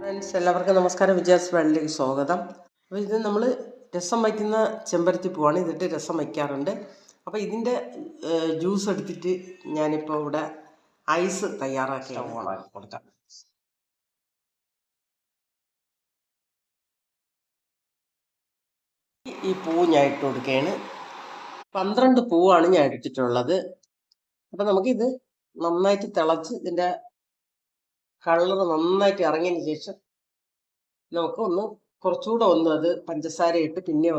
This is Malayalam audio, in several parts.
ഫ്രണ്ട്സ്, എല്ലാവർക്കും നമസ്കാരം. വിജയാസ് വേൾഡിലേക്ക് സ്വാഗതം. അപ്പോൾ ഇത് നമ്മൾ രസം വയ്ക്കുന്ന ചെമ്പരത്തി പൂവാണ്. ഇതിട്ട് രസം വയ്ക്കാറുണ്ട്. അപ്പോൾ ഇതിൻ്റെ ജ്യൂസ് എടുത്തിട്ട് ഞാനിപ്പോൾ ഇവിടെ ഐസ് തയ്യാറാക്കി കൊടുക്കാം. ഈ പൂ ഞാൻ ഇട്ട് കൊടുക്കുകയാണ്. 12 പൂവാണ് ഞാൻ എടുത്തിട്ടുള്ളത്. അപ്പം നമുക്കിത് നന്നായിട്ട് തിളച്ച് ഇതിൻ്റെ കളർ നന്നായിട്ട് ഇറങ്ങിയതിന് ശേഷം നമുക്ക് കുറച്ചുകൂടെ അത് പഞ്ചസാര ഇട്ട് പിന്നെ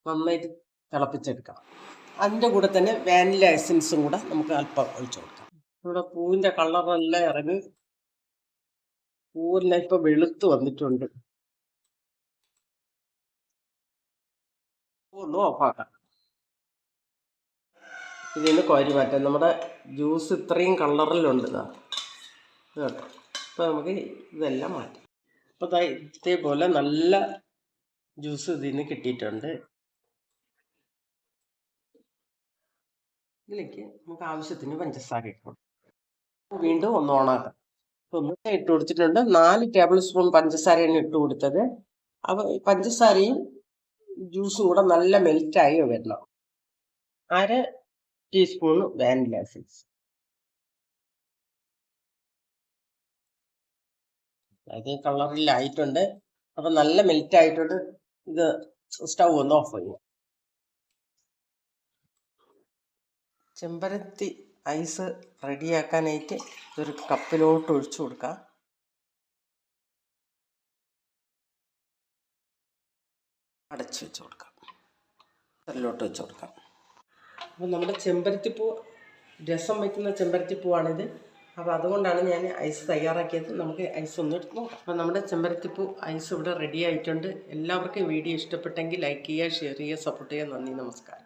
നന്നായിട്ട് തിളപ്പിച്ചെടുക്കാം. അതിൻ്റെ കൂടെ തന്നെ വാനില എസൻസും കൂടെ നമുക്ക് അല്പം ഒഴിച്ചു കൊടുക്കാം. ഇവിടെ പൂവിൻ്റെ കളറെല്ലാം ഇറങ്ങി പൂവെല്ലാം ഇപ്പം വെളുത്ത് വന്നിട്ടുണ്ട്. പൂവൊന്ന് ഓഫാക്കാം. ഇതിന് കോരി മാറ്റാം. നമ്മുടെ ജ്യൂസ് ഇത്രയും കളറിലുണ്ട് കേട്ടോ. അപ്പോൾ നമുക്ക് ഇതെല്ലാം മാറ്റാം. അപ്പോൾ ഇതേപോലെ നല്ല ജ്യൂസ് ഇതിന് കിട്ടിയിട്ടുണ്ട്. ഇതിലേക്ക് നമുക്ക് ആവശ്യത്തിന് പഞ്ചസാര ഇട്ട് കൊടുക്കാം. വീണ്ടും ഓണാക്കാം. ഇട്ട് കൊടുത്തിട്ടുണ്ട്. 4 ടേബിൾ സ്പൂൺ പഞ്ചസാരയാണ് ഇട്ട് കൊടുത്തത്. അപ്പോൾ പഞ്ചസാരയും ജ്യൂസും കൂടെ നല്ല മെൽറ്റായി വരണം. 1/2 ടീസ്പൂൺ വാനില എസൻസ്. അത് കളറിലായിട്ടുണ്ട്. അപ്പം നല്ല മെൽറ്റ് ആയിട്ടുണ്ട്. ഇത് സ്റ്റൗ ഒന്ന് ഓഫ് ചെയ്യാം. ചെമ്പരത്തി ഐസ് റെഡിയാക്കാനായിട്ട് ഇതൊരു കപ്പിലോട്ട് ഒഴിച്ചു കൊടുക്കാം. അടച്ചു വെച്ച് കൊടുക്കാം. അതിലോട്ട് വെച്ച് കൊടുക്കാം. അപ്പം നമ്മുടെ ചെമ്പരത്തിപ്പൂ രസം വയ്ക്കുന്ന ചെമ്പരത്തിപ്പൂവാണിത്. അപ്പോൾ അതുകൊണ്ടാണ് ഞാൻ ഐസ് തയ്യാറാക്കിയത്. നമുക്ക് ഐസ് ഒന്ന് എടുത്ത് നോക്കാം. അപ്പോൾ നമ്മുടെ ചെമ്പരത്തിപ്പൂ ഐസ് ഇവിടെ റെഡി ആയിട്ടുണ്ട്. എല്ലാവർക്കും വീഡിയോ ഇഷ്ടപ്പെട്ടെങ്കിൽ ലൈക്ക് ചെയ്യുക, ഷെയർ ചെയ്യുക, സപ്പോർട്ട് ചെയ്യുക. നന്ദി, നമസ്കാരം.